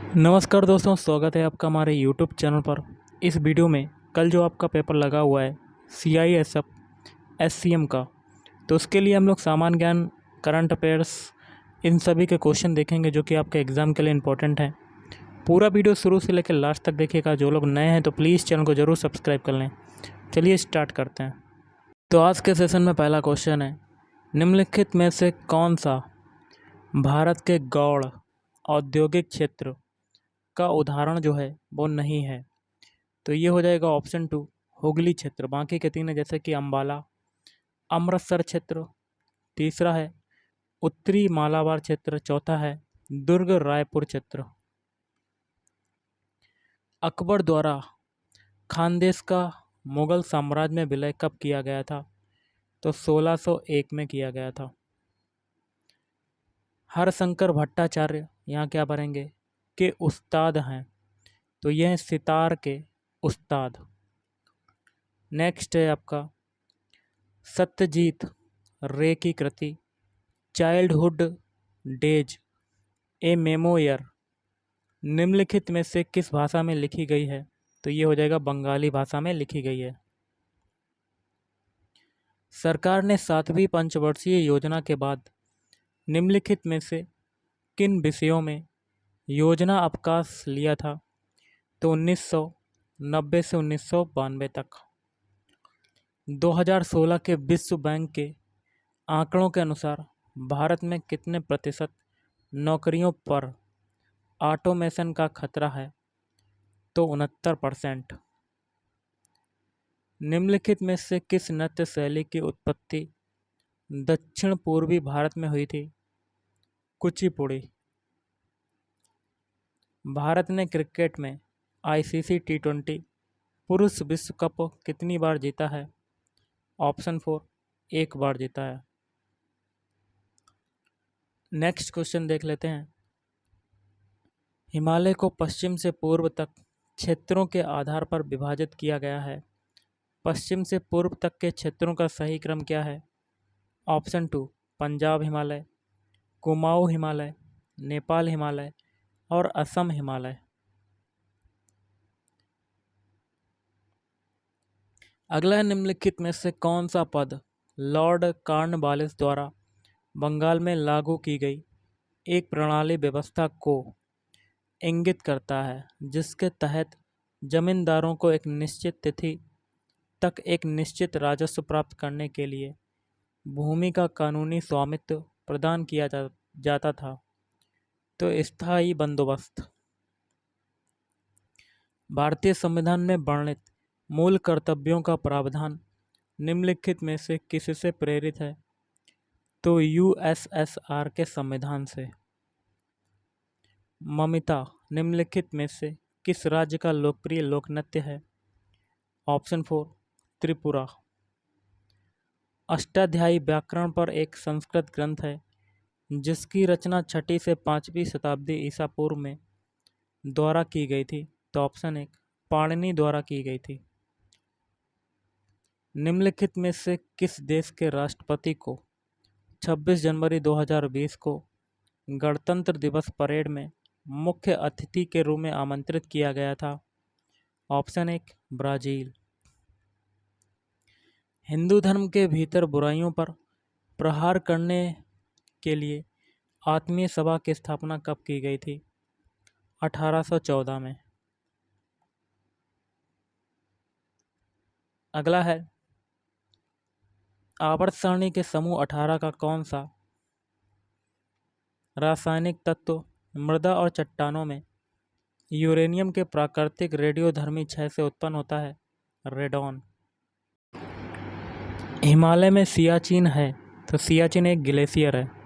नमस्कार दोस्तों, स्वागत है आपका हमारे YouTube चैनल पर। इस वीडियो में कल जो आपका पेपर लगा हुआ है CISF SCM का, तो उसके लिए हम लोग सामान्य ज्ञान, करंट अफेयर्स, इन सभी के क्वेश्चन देखेंगे जो कि आपके एग्ज़ाम के लिए इम्पोर्टेंट हैं। पूरा वीडियो शुरू से लेकर लास्ट तक देखिएगा। जो लोग नए हैं तो प्लीज़ चैनल को ज़रूर सब्सक्राइब कर लें। चलिए स्टार्ट करते हैं। तो आज के सेशन में पहला क्वेश्चन है, निम्नलिखित में से कौन सा भारत के गौड़ औद्योगिक क्षेत्र का उदाहरण जो है वो नहीं है। तो ये हो जाएगा ऑप्शन 2 हुगली क्षेत्र। बाकी के तीन है जैसे कि अंबाला, अमृतसर क्षेत्र, तीसरा है उत्तरी मालाबार क्षेत्र, चौथा है दुर्ग रायपुर क्षेत्र। अकबर द्वारा खानदेश का मुगल साम्राज्य में विलय कब किया गया था? तो 1601 में किया गया था। हरशंकर भट्टाचार्य यहाँ क्या भरेंगे के उस्ताद हैं, तो यह हैं सितार के उस्ताद। नेक्स्ट है आपका सत्यजीत रे की कृति चाइल्डहुड डेज ए मेमोयर निम्नलिखित में से किस भाषा में लिखी गई है? तो ये हो जाएगा बंगाली भाषा में लिखी गई है। सरकार ने 7वीं पंचवर्षीय योजना के बाद निम्नलिखित में से किन विषयों में योजना अवकाश लिया था? तो 1990 से 1992 तक। 2016 के विश्व बैंक के आंकड़ों के अनुसार भारत में कितने प्रतिशत नौकरियों पर ऑटोमेशन का खतरा है? तो 69%। निम्नलिखित में से किस नृत्य शैली की उत्पत्ति दक्षिण पूर्वी भारत में हुई थी? कुचिपुड़ी। भारत ने क्रिकेट में ICC T20 पुरुष विश्व कप कितनी बार जीता है? ऑप्शन 4 एक बार जीता है। नेक्स्ट क्वेश्चन देख लेते हैं। हिमालय को पश्चिम से पूर्व तक क्षेत्रों के आधार पर विभाजित किया गया है। पश्चिम से पूर्व तक के क्षेत्रों का सही क्रम क्या है? ऑप्शन 2 पंजाब हिमालय, कुमाऊं हिमालय, नेपाल हिमालय और असम हिमालय। अगला निम्नलिखित में से कौन सा पद लॉर्ड कॉर्नवालिस द्वारा बंगाल में लागू की गई एक प्रणाली व्यवस्था को इंगित करता है, जिसके तहत जमींदारों को एक निश्चित तिथि तक एक निश्चित राजस्व प्राप्त करने के लिए भूमि का कानूनी स्वामित्व प्रदान किया जाता था? तो स्थायी बंदोबस्त। भारतीय संविधान में वर्णित मूल कर्तव्यों का प्रावधान निम्नलिखित में से किससे प्रेरित है? तो USSR के संविधान से। ममिता निम्नलिखित में से किस राज्य का लोकप्रिय लोक नृत्य है? ऑप्शन 4 त्रिपुरा। अष्टाध्यायी व्याकरण पर एक संस्कृत ग्रंथ है जिसकी रचना 6वीं से 5वीं शताब्दी ईसा पूर्व में द्वारा की गई थी? तो ऑप्शन 1 पाणिनि द्वारा की गई थी। निम्नलिखित में से किस देश के राष्ट्रपति को 26 जनवरी 2020 को गणतंत्र दिवस परेड में मुख्य अतिथि के रूप में आमंत्रित किया गया था? Option 1 Brazil. हिंदू धर्म के भीतर बुराइयों पर प्रहार करने के लिए आत्मीय सभा की स्थापना कब की गई थी? 1814 में। अगला है आवर्त सारणी के समूह 18 का कौन सा रासायनिक तत्व मृदा और चट्टानों में यूरेनियम के प्राकृतिक रेडियोधर्मी क्षय से उत्पन्न होता है? रेडॉन। हिमालय में सियाचिन है, तो सियाचिन एक ग्लेशियर है।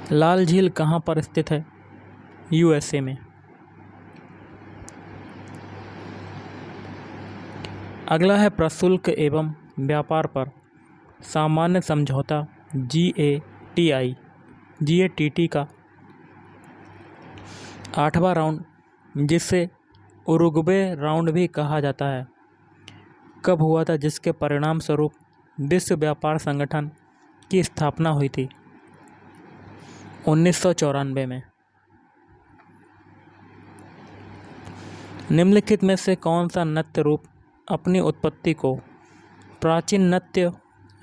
लाल झील कहाँ पर स्थित है? USA में। अगला है प्रशुल्क एवं व्यापार पर सामान्य समझौता GATT का 8वां राउंड, जिसे उरुग्वे राउंड भी कहा जाता है, कब हुआ था, जिसके परिणाम स्वरूप विश्व व्यापार संगठन की स्थापना हुई थी? 1994 में। निम्नलिखित में से कौन सा नृत्य रूप अपनी उत्पत्ति को प्राचीन नृत्य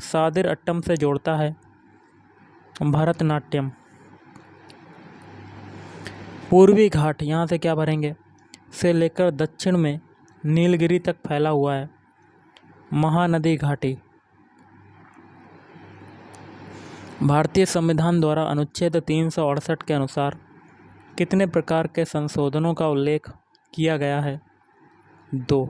सादिर अट्टम से जोड़ता है? भरतनाट्यम। पूर्वी घाट, यहाँ से क्या भरेंगे, से लेकर दक्षिण में नीलगिरी तक फैला हुआ है। महानदी घाटी। भारतीय संविधान द्वारा अनुच्छेद 368 के अनुसार कितने प्रकार के संशोधनों का उल्लेख किया गया है? 2।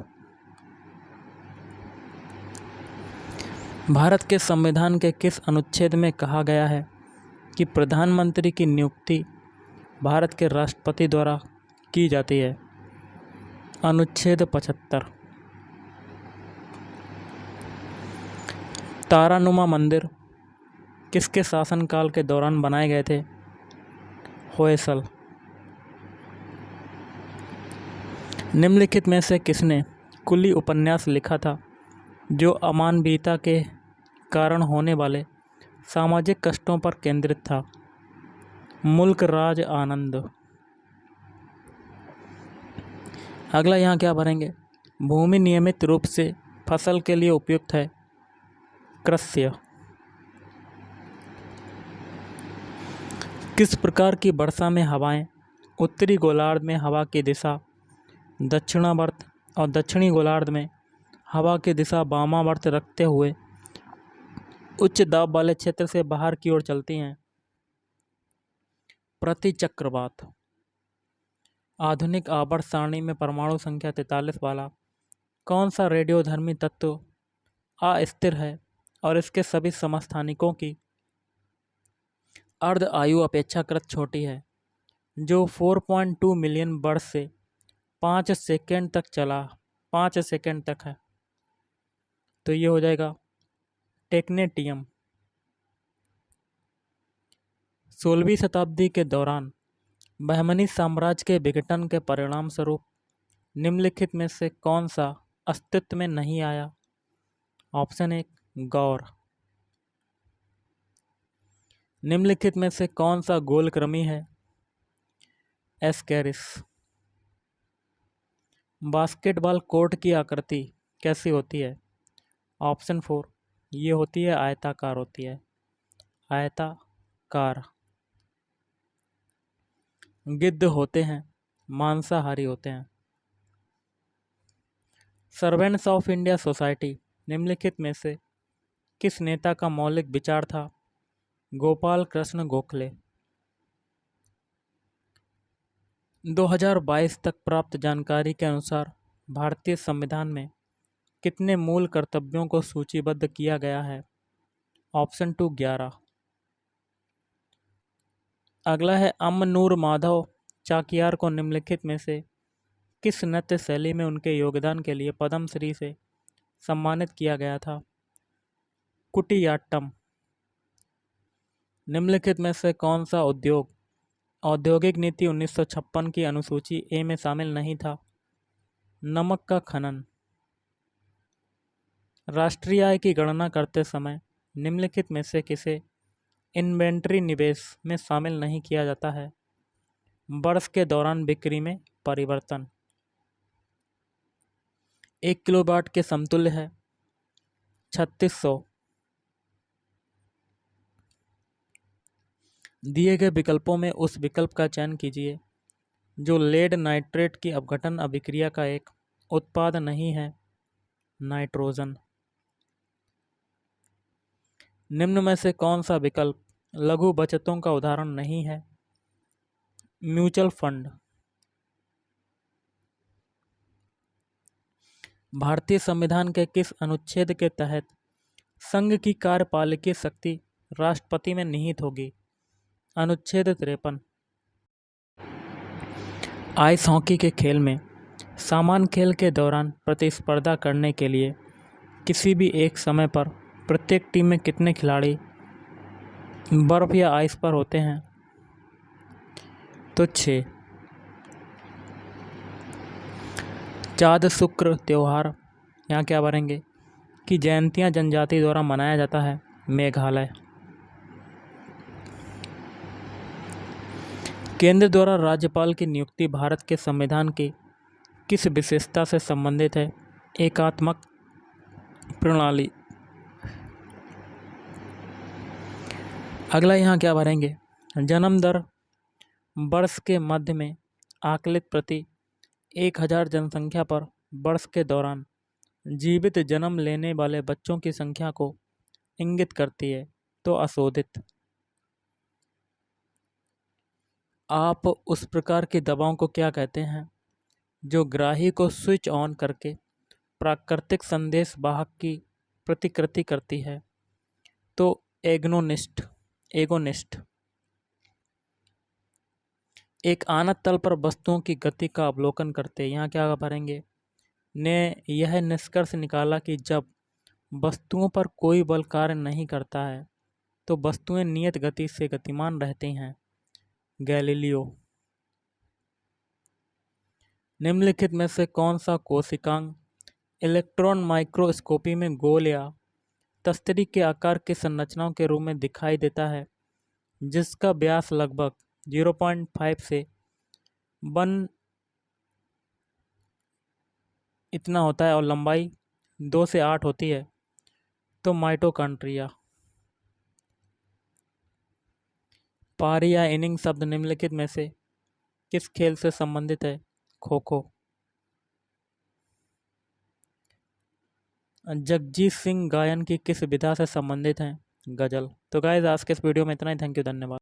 भारत के संविधान के किस अनुच्छेद में कहा गया है कि प्रधानमंत्री की नियुक्ति भारत के राष्ट्रपति द्वारा की जाती है? अनुच्छेद 75। तारानुमा मंदिर किसके शासनकाल के दौरान बनाए गए थे? होयसल। निम्नलिखित में से किसने कुली उपन्यास लिखा था जो अमानवीयता के कारण होने वाले सामाजिक कष्टों पर केंद्रित था? मुल्क राज आनंद। अगला यहाँ क्या भरेंगे, भूमि नियमित रूप से फसल के लिए उपयुक्त है? कृष्य। किस प्रकार की वर्षा में हवाएं उत्तरी गोलार्ध में हवा की दिशा दक्षिणावर्त और दक्षिणी गोलार्ध में हवा की दिशा वामावर्त रखते हुए उच्च दाब वाले क्षेत्र से बाहर की ओर चलती हैं? प्रतिचक्रवात। आधुनिक आवर्त सारणी में परमाणु संख्या 43 वाला कौन सा रेडियोधर्मी तत्व अस्थिर है और इसके सभी समस्थानिकों की अर्ध आयु अपेक्षाकृत छोटी है, जो 4.2 मिलियन वर्ष से 5 सेकेंड तक है? तो ये हो जाएगा टेक्नेटियम। 16वीं शताब्दी के दौरान बहमनी साम्राज्य के विघटन के परिणाम स्वरूप निम्नलिखित में से कौन सा अस्तित्व में नहीं आया? ऑप्शन 1 गौर। निम्नलिखित में से कौन सा गोलक्रमी है? एस्केरिस। बास्केटबॉल कोर्ट की आकृति कैसी होती है? ऑप्शन 4 ये होती है आयताकार होती है, आयताकार। गिद्ध होते हैं, मांसाहारी होते हैं। सर्वेंट्स ऑफ इंडिया सोसाइटी निम्नलिखित में से किस नेता का मौलिक विचार था? गोपाल कृष्ण गोखले। 2022 तक प्राप्त जानकारी के अनुसार भारतीय संविधान में कितने मूल कर्तव्यों को सूचीबद्ध किया गया है? ऑप्शन 2 11। अगला है अमनूर माधव चाकियार को निम्नलिखित में से किस नृत्य शैली में उनके योगदान के लिए पद्म श्री से सम्मानित किया गया था? कुटियाट्टम। निम्नलिखित में से कौन सा औद्योगिक नीति 1956 की अनुसूची ए में शामिल नहीं था? नमक का खनन। राष्ट्रीय आय की गणना करते समय निम्नलिखित में से किसे इन्वेंट्री निवेश में शामिल नहीं किया जाता है? वर्ष के दौरान बिक्री में परिवर्तन। 1 किलोवाट के समतुल्य है 3600। दिए गए विकल्पों में उस विकल्प का चयन कीजिए जो लेड नाइट्रेट की अपघटन अभिक्रिया का एक उत्पाद नहीं है। नाइट्रोजन। निम्न में से कौन सा विकल्प लघु बचतों का उदाहरण नहीं है? Mutual fund. भारतीय संविधान के किस अनुच्छेद के तहत संघ की कार्यपालिकीय शक्ति राष्ट्रपति में निहित होगी? अनुच्छेद 53। आइस हॉकी के खेल में सामान्य खेल के दौरान प्रतिस्पर्धा करने के लिए किसी भी एक समय पर प्रत्येक टीम में कितने खिलाड़ी बर्फ या आइस पर होते हैं? तो 6। चाँद शुक्र त्यौहार, यहाँ क्या भरेंगे कि जयंतियाँ जनजाति द्वारा मनाया जाता है? मेघालय। केंद्र द्वारा राज्यपाल की नियुक्ति भारत के संविधान की किस विशेषता से संबंधित है? एकात्मक प्रणाली। अगला यहाँ क्या भरेंगे? जन्म दर वर्ष के मध्य में आकलित प्रति 1000 जनसंख्या पर वर्ष के दौरान जीवित जन्म लेने वाले बच्चों की संख्या को इंगित करती है, तो अशोधित। आप उस प्रकार की दवाओं को क्या कहते हैं जो ग्राही को स्विच ऑन करके प्राकृतिक संदेश वाहक की प्रतिकृति करती है? तो एगोनिस्ट। एक आनत तल पर वस्तुओं की गति का अवलोकन करते, यहाँ क्या भरेंगे? ने यह निष्कर्ष निकाला कि जब वस्तुओं पर कोई बल कार्य नहीं करता है तो वस्तुएं नियत गति से गतिमान रहती हैं। गैलीलियो। निम्नलिखित में से कौन सा कोशिकांग इलेक्ट्रॉन माइक्रोस्कोपी में गोल या तस्तरी के आकार की संरचनाओं के रूप में दिखाई देता है, जिसका व्यास लगभग 0.5 से 1 इतना होता है और लंबाई 2 से 8 होती है? तो माइटोकॉन्ड्रिया। पारी या इनिंग शब्द निम्नलिखित में से किस खेल से संबंधित है? खो खो। जगजीत सिंह गायन की किस विधा से संबंधित हैं? गजल। तो गाइस आज के इस वीडियो में इतना ही। थैंक यू, धन्यवाद।